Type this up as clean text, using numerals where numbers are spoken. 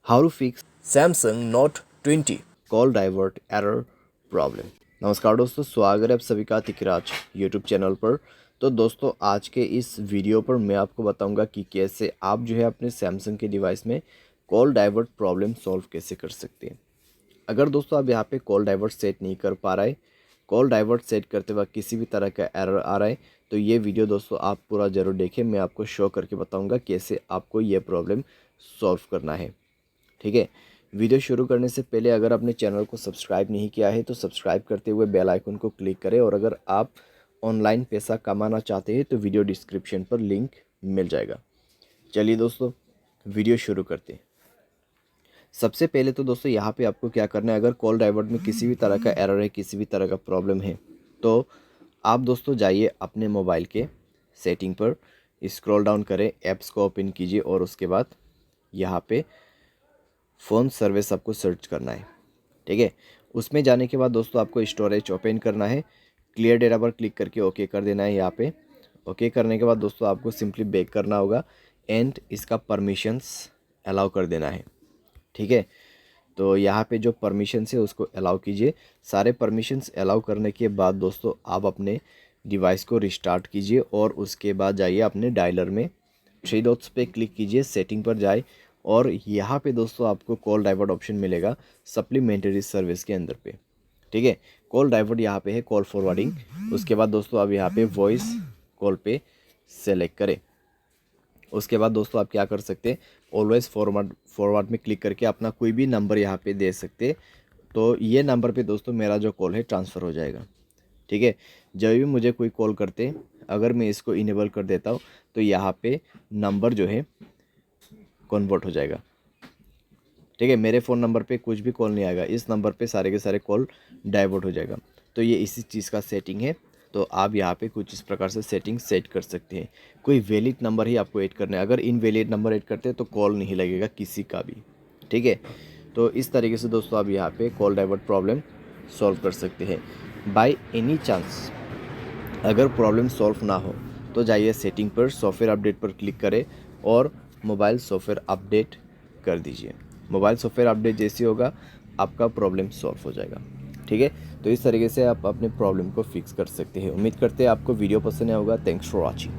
How to fix Samsung Note 20 call divert error problem. नमस्कार दोस्तों, स्वागत है आप सभी का तिकराज यूट्यूब चैनल पर। तो दोस्तों, आज के इस वीडियो पर मैं आपको बताऊंगा कि कैसे आप जो है अपने सैमसंग के डिवाइस में कॉल डाइवर्ट प्रॉब्लम सॉल्व कैसे कर सकते हैं। अगर दोस्तों आप यहाँ पे कॉल डाइवर्ट सेट नहीं कर पा रहे, कॉल डाइवर्ट सेट करते वक्त किसी भी तरह का एरर आ रहा है, तो ये वीडियो दोस्तों आप पूरा ज़रूर देखें। मैं आपको शो करके बताऊँगा कैसे आपको ये प्रॉब्लम सॉल्व करना है। ठीक है, वीडियो शुरू करने से पहले अगर आपने चैनल को सब्सक्राइब नहीं किया है तो सब्सक्राइब करते हुए बेल आइकन को क्लिक करें, और अगर आप ऑनलाइन पैसा कमाना चाहते हैं तो वीडियो डिस्क्रिप्शन पर लिंक मिल जाएगा। चलिए दोस्तों, वीडियो शुरू करते हैं। सबसे पहले तो दोस्तों यहाँ पे आपको क्या करना है, अगर कॉल डाइवर्ट में किसी भी तरह का एरर है, किसी भी तरह का प्रॉब्लम है, तो आप दोस्तों जाइए अपने मोबाइल के सेटिंग पर, स्क्रॉल डाउन करें, ऐप्स को ओपन कीजिए और उसके बाद यहाँ पे फ़ोन सर्विस आपको सर्च करना है। ठीक है, उसमें जाने के बाद दोस्तों आपको स्टोरेज ओपन करना है, क्लियर डेटा पर क्लिक करके ओके कर देना है। यहाँ पे ओके करने के बाद दोस्तों आपको सिंपली बैक करना होगा एंड इसका परमिशंस अलाउ कर देना है। ठीक है, तो यहाँ पे जो परमिशंस है उसको अलाउ कीजिए। सारे परमिशंस अलाउ करने के बाद दोस्तों आप अपने डिवाइस को रिस्टार्ट कीजिए और उसके बाद जाइए अपने डायलर में, थ्री डॉट्स पे क्लिक कीजिए, सेटिंग पर जाए और यहाँ पे दोस्तों आपको कॉल डाइवर्ट ऑप्शन मिलेगा सप्लीमेंट्री सर्विस के अंदर पे। ठीक है, कॉल डाइवर्ट यहाँ पे है कॉल फॉरवर्डिंग। उसके बाद दोस्तों आप यहाँ पे वॉइस कॉल पे सेलेक्ट करें। उसके बाद दोस्तों आप क्या कर सकते हैं, ऑलवेज फॉरवर्ड में क्लिक करके अपना कोई भी नंबर यहाँ पे दे सकते, तो ये नंबर पे दोस्तों मेरा जो कॉल है ट्रांसफ़र हो जाएगा। ठीक है, जब भी मुझे कोई कॉल करते, अगर मैं इसको इनेबल कर देता हूँ तो यहाँ पे नंबर जो है कन्वर्ट हो जाएगा। ठीक है, मेरे फ़ोन नंबर पे कुछ भी कॉल नहीं आएगा, इस नंबर पे सारे के सारे कॉल डाइवर्ट हो जाएगा। तो ये इसी चीज़ का सेटिंग है। तो आप यहाँ पे कुछ इस प्रकार से सेटिंग सेट कर सकते हैं। कोई वैलिड नंबर ही आपको ऐड करना है, अगर इनवैलिड नंबर ऐड करते हैं तो कॉल नहीं लगेगा किसी का भी। ठीक है, तो इस तरीके से दोस्तों आप यहाँ पे कॉल डाइवर्ट प्रॉब्लम सॉल्व कर सकते हैं। बाय एनी चांस अगर प्रॉब्लम सॉल्व ना हो तो जाइए सेटिंग पर, सॉफ्टवेयर अपडेट पर क्लिक करें और मोबाइल सॉफ्टवेयर अपडेट कर दीजिए। मोबाइल सॉफ्टवेयर अपडेट जैसे होगा आपका प्रॉब्लम सॉल्व हो जाएगा। ठीक है, तो इस तरीके से आप अपने प्रॉब्लम को फिक्स कर सकते हैं। उम्मीद करते हैं आपको वीडियो पसंद आया होगा। Thanks for watching.